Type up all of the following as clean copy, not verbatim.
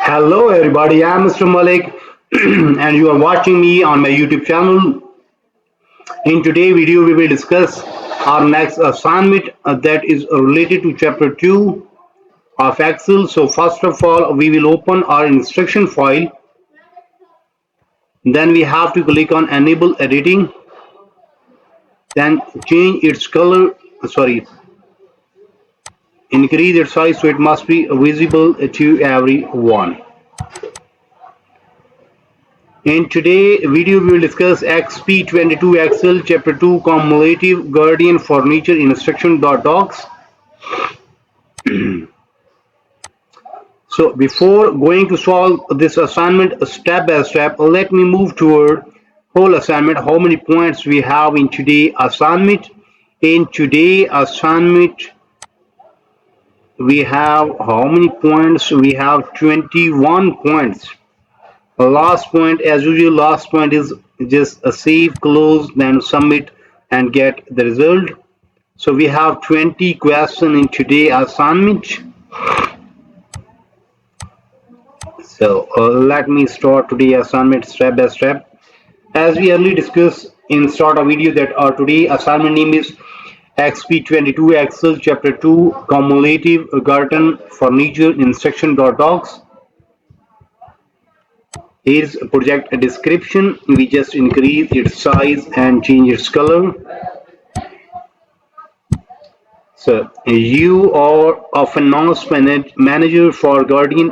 Hello everybody, I'm Mr. Malik and you are watching me on my YouTube channel. In today's video we will discuss our next assignment that is related to chapter 2 of Excel. So first of all we will open our instruction file, then we have to click on enable editing, then change its color, increase its size so it must be visible to everyone. In today's video, we will discuss Exp22 Excel Chapter 2 Cumulative Garten Furniture Instruction.docs. So before going to solve this assignment step by step, let me move toward whole assignment, how many points we have in today's assignment. In today's assignment, we have how many points? We have 21 points. Last point, as usual, last point is just a save, close, then submit and get the result. So we have 20 questions in today's assignment. So let me start today's assignment step by step. As we earlier discussed in start of video that our today assignment name is Exp22 Excel Chapter 2 Cumulative Garten Furniture Instruction.docs. Here's project description. We just increase its size and change its color. So you are a finance manager for Garten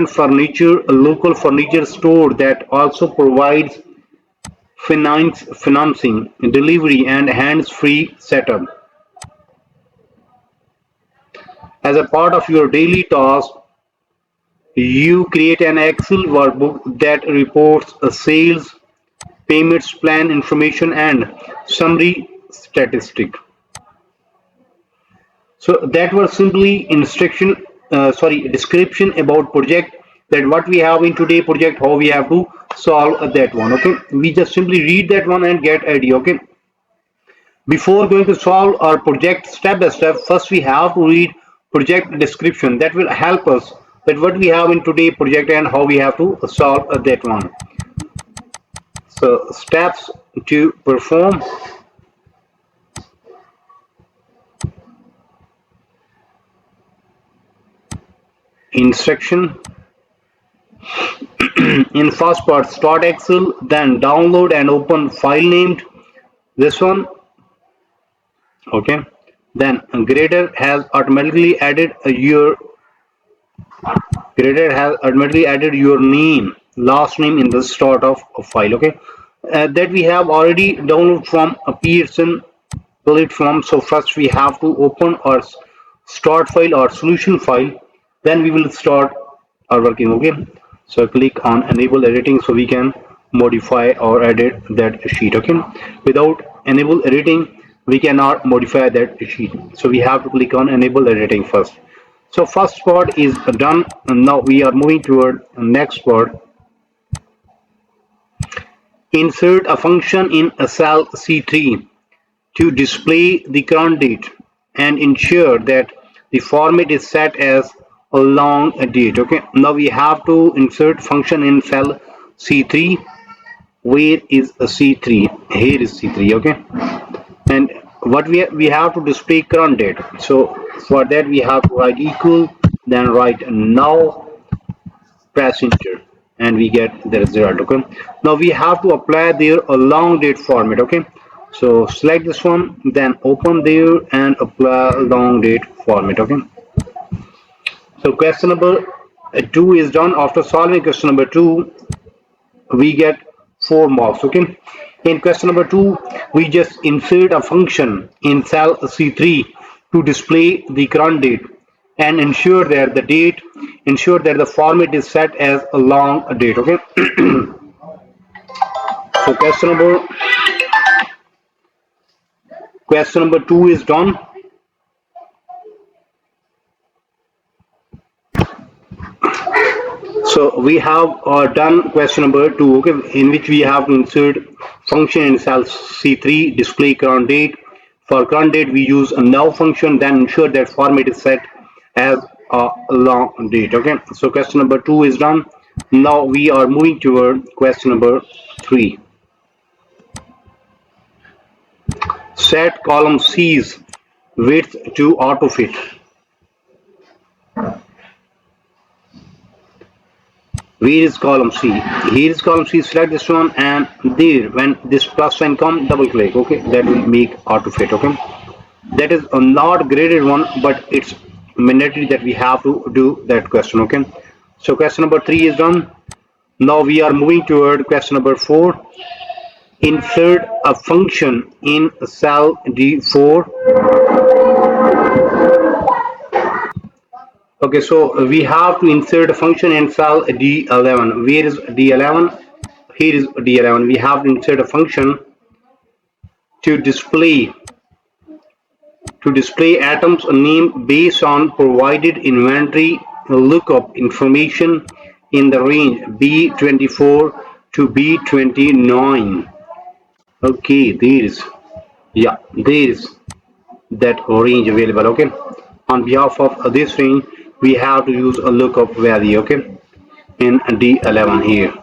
Furniture, a local furniture store that also provides financing, delivery, and hands-free setup. As a part of your daily task, you create an Excel workbook that reports sales, payments, plan information, and summary statistic. So that was simply description about project, that what we have in today project, how we have to solve that one. Okay, we just simply read that one and get idea. Okay, before going to solve our project step by step, first we have to read project description. That will help us that what we have in today project and how we have to solve that one. So steps to perform. Instruction. In first part, start Excel, then download and open file named this one. Okay, then grader has automatically added your name, last name in the start of a file. Okay, that we have already downloaded from a Pearson platform. So first we have to open our start file or solution file, then we will start our working. Okay, so click on enable editing so we can modify or edit that sheet. Okay, without enable editing we cannot modify that sheet, so we have to click on enable editing first. So first part is done, and now we are moving toward next part. Insert a function in a cell C3 to display the current date and ensure that the format is set as a long date. Okay, now we have to insert function in cell C3. Where is a C3? Here is C3. Okay, and what we have to display current date. So for that we have to write equal, then write now, press enter, and we get the result. Okay, now we have to apply there a long date format. Okay, so select this one, then open there and apply long date format. Okay, so question number 2 is done. After solving question number 2 we get 4 marks. Okay, in question number 2 we just insert a function in cell C3 to display the current date and ensure that the format is set as a long date. Okay, so question number 2 is done. So we have done question number 2. Okay, in which we have to insert function in cell C3, display current date. For current date we use a now function, then ensure that format is set as a long date. Okay, so question number 2 is done. Now we are moving toward question number 3. Set column C's width to autofit. Where is column C? Here is column C. Select this one, and there, when this plus sign come, double click. Okay, that will make autofit. Okay, that is a not graded one, but it's mandatory that we have to do that question. Okay, so question number 3 is done. Now we are moving toward question number 4. Insert a function in cell D4. Okay, so we have to insert a function in cell D11. Where is D11? Here is D11. We have to insert a function to display atoms name based on provided inventory lookup information in the range B24 to B29. Okay, there is that range available. Okay, on behalf of this range we have to use a lookup value. Okay, in D11 here.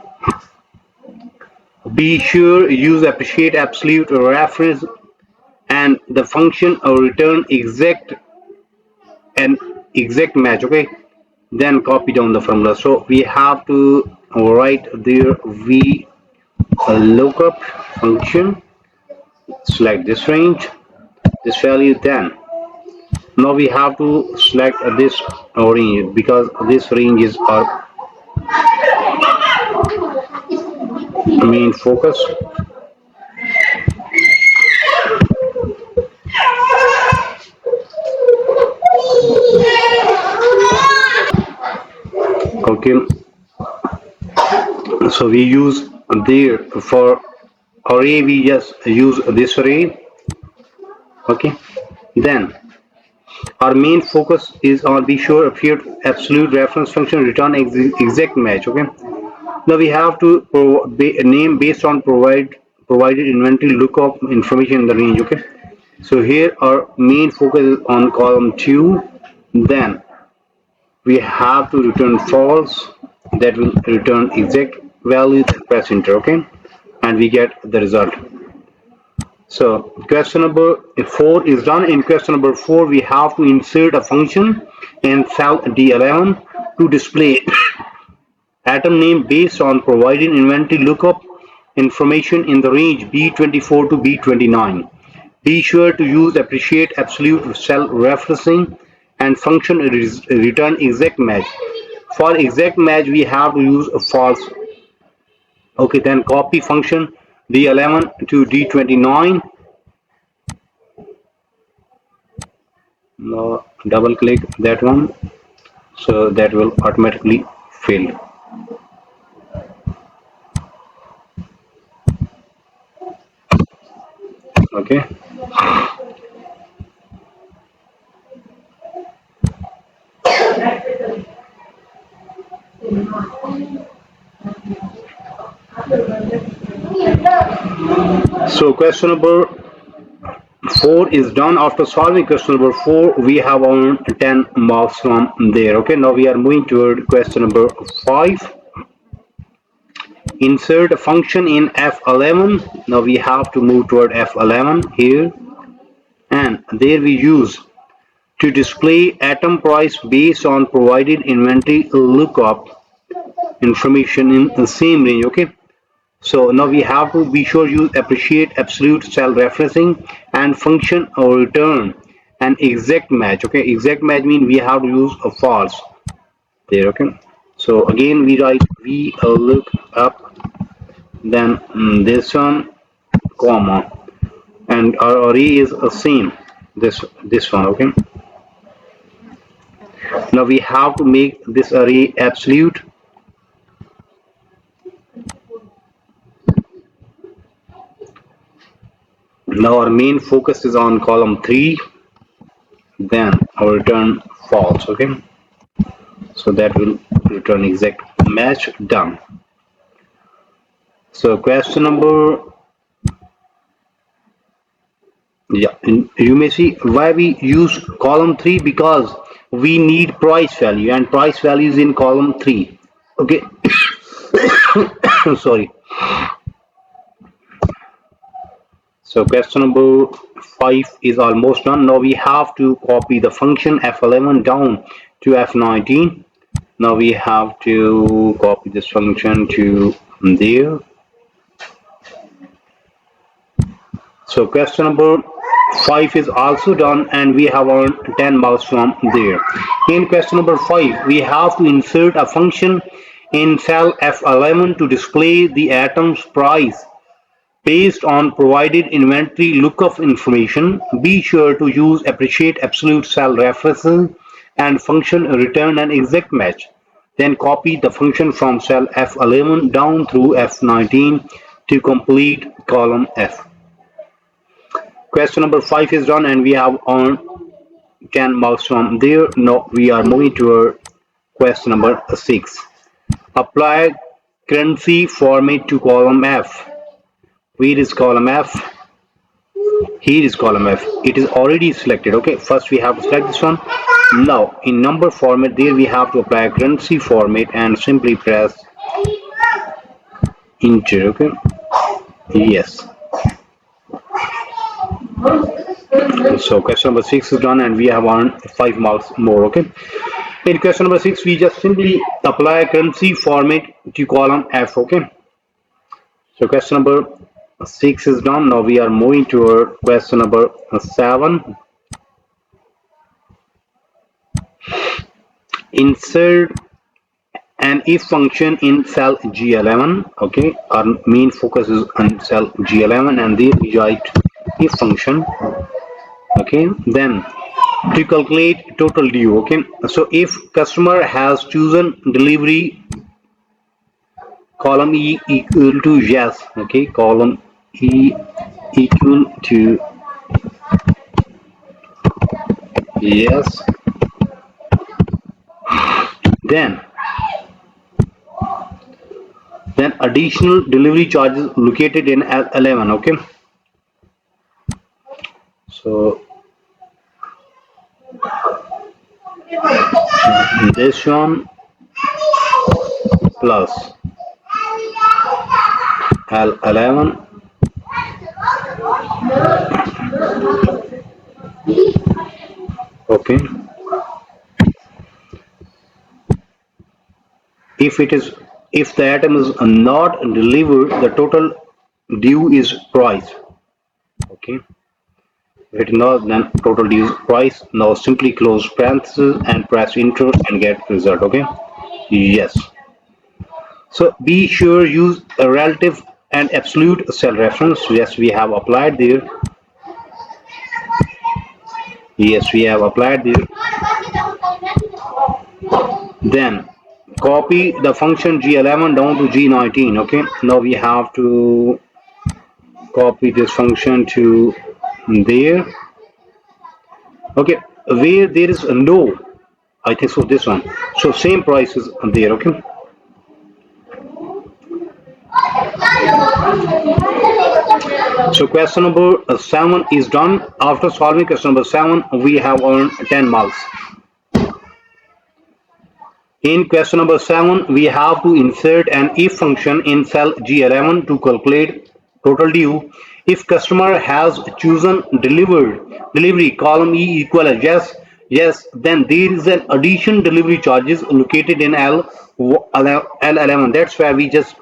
Be sure use appreciate absolute reference and the function or return exact match. Okay, then copy down the formula. So we have to write there v lookup function, select this range, this value, then now we have to select this range because this range is our main focus. Okay, so we use there for array, we just use this array. Okay, then our main focus is on be sure appear absolute reference function return exact match. Okay, now we have to name based on provided inventory lookup information in the range. Okay, so here our main focus is on column 2. Then we have to return false, that will return exact value, then press enter. Okay, and we get the result. So question number 4 is done. In question number 4 we have to insert a function in cell D11 to display atom name based on provided inventory lookup information in the range B24 to B29. Be sure to use appreciate absolute cell referencing and function return exact match. For exact match we have to use a false. Okay, then copy function D11 to D29. Now double click that one, so that will automatically fill. Okay, so question number 4 is done. After solving question number 4 we have earned 10 marks from there. Okay, now we are moving toward question number 5. Insert a function in F11. Now we have to move toward F11 here, and there we use to display atom price based on provided inventory lookup information in the same range. Okay, so now we have to be sure you appreciate absolute cell referencing and function or return an exact match. Okay, exact match means we have to use a false there. Okay, so again we write v look up, then this one, comma, and our array is the same, this one. Okay, now we have to make this array absolute. Now our main focus is on column 3, then our return false. Okay, so that will return exact match, done. So question number, yeah, you may see why we use column 3, because we need price value, and price value is in column 3. Okay. Sorry. So question number 5 is almost done. Now we have to copy the function f11 down to f19. Now we have to copy this function to there. So question number 5 is also done, and we have earned 10 marks from there. In question number 5, we have to insert a function in cell F11 to display the item's price based on provided inventory lookup information. Be sure to use appreciate absolute cell references and function return an exact match. Then copy the function from cell F11 down through F19 to complete column F. Question number 5 is done, and we have earned 10 marks from there. Now we are moving to question number 6. Apply currency format to column F. Where is column F? Here is column F. It is already selected. Okay, first we have to select this one. Now in number format, there we have to apply currency format and simply press enter. Okay, yes. So question number 6 is done, and we have earned 5 marks more. Okay, in question number 6 we just simply apply currency format to column F. Okay, so question number 6 is done. Now we are moving to question number 7. Insert an if function in cell G11. Okay, our main focus is on cell G11, and there we write if function. Okay, then to calculate total due. Okay, so if customer has chosen delivery, column E equal to yes. Okay, column E equal to yes, then additional delivery charges located in L11. Okay, so this one plus L11 okay, if the item is not delivered, the total due is price. Okay, if it is not, then total due is price. Now simply close parentheses and press enter and get result. Okay, yes. So be sure use a relative and absolute cell reference. Yes, we have applied there. Yes, we have applied there. Then copy the function G11 down to G19. Okay, now we have to copy this function to there. Okay, where there is a no, I think so this one. So same price is there. Okay. So question number 7 is done. After solving question number 7, we have earned 10 marks. In question number 7, we have to insert an if function in cell G11 to calculate total due. If customer has chosen delivery, column E equal as yes, then there is an addition delivery charges located in L11. That's why we just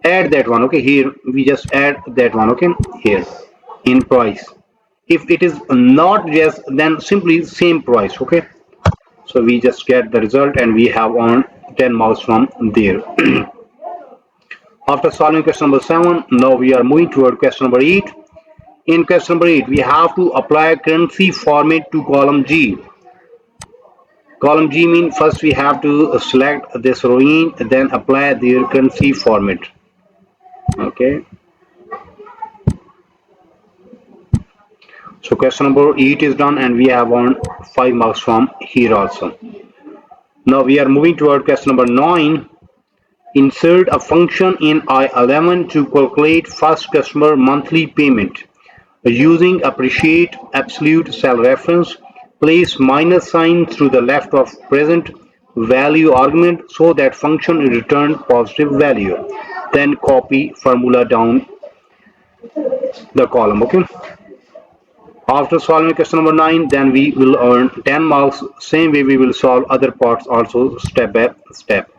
add that one. Okay, here we just add that one. Okay, here in price. If it is not yes, then simply same price. Okay, so we just get the result, and we have earned 10 marks from there. After solving question number 7, now we are moving toward question number 8. In question number 8, we have to apply currency format to column G. Column G means first we have to select this row, then apply their currency format. Okay. So question number 8 is done, and we have earned 5 marks from here also. Now we are moving toward question number 9. Insert a function in I11 to calculate first customer monthly payment using appreciate absolute cell reference. Place minus sign through the left of present value argument so that function return positive value. Then copy formula down the column. Okay. After solving question number 9, then we will earn 10 marks. Same way we will solve other parts also step by step.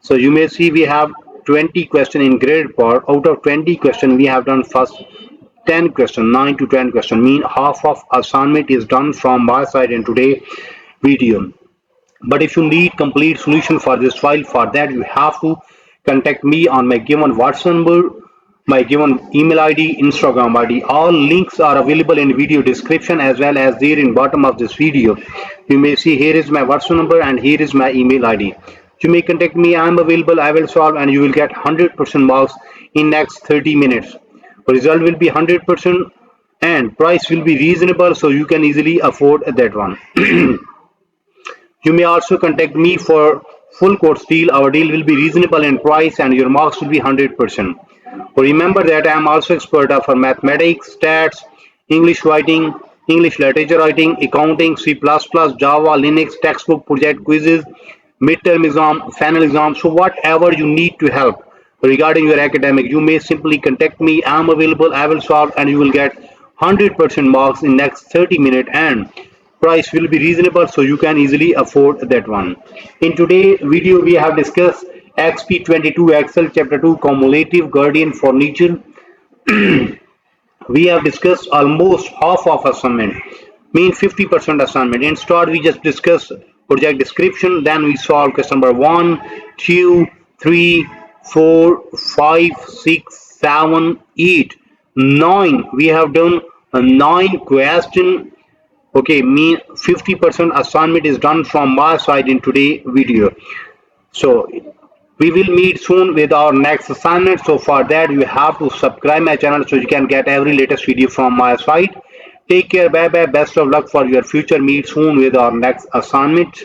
So you may see we have 20 question in graded part. Out of 20 question, we have done first 10 question, 9 to 10 question. Mean half of assignment is done from my side in today video. But if you need complete solution for this file, for that you have to contact me on my given WhatsApp number, my given email ID, Instagram ID. All links are available in video description as well as there in bottom of this video. You may see here is my WhatsApp number and here is my email ID. You may contact me. I am available. I will solve and you will get 100% marks in next 30 minutes. The result will be 100% and price will be reasonable, so you can easily afford that one. You may also contact me for full course deal. Our deal will be reasonable in price and your marks will be 100%. Remember that I am also expert for mathematics, stats, English writing, English literature writing, accounting, C++, Java, Linux, textbook, project quizzes, midterm exam, final exam. So whatever you need to help regarding your academic, you may simply contact me. I am available. I will solve and you will get 100% marks in next 30 minutes and price will be reasonable, so you can easily afford that one. In today's video we have discussed Exp22 Excel chapter 2 Cumulative Garden for nature. We have discussed almost half of assignment, mean 50% assignment. In start we just discussed project description, then we solve question number 1, 2, 3, 4, 5, 6, 7, 8, 9. We have done a 9 question. Okay, mean 50% assignment is done from my side in today video. So we will meet soon with our next assignment. So for that you have to subscribe my channel so you can get every latest video from my side. Take care, bye bye, best of luck for your future. Meet soon with our next assignment.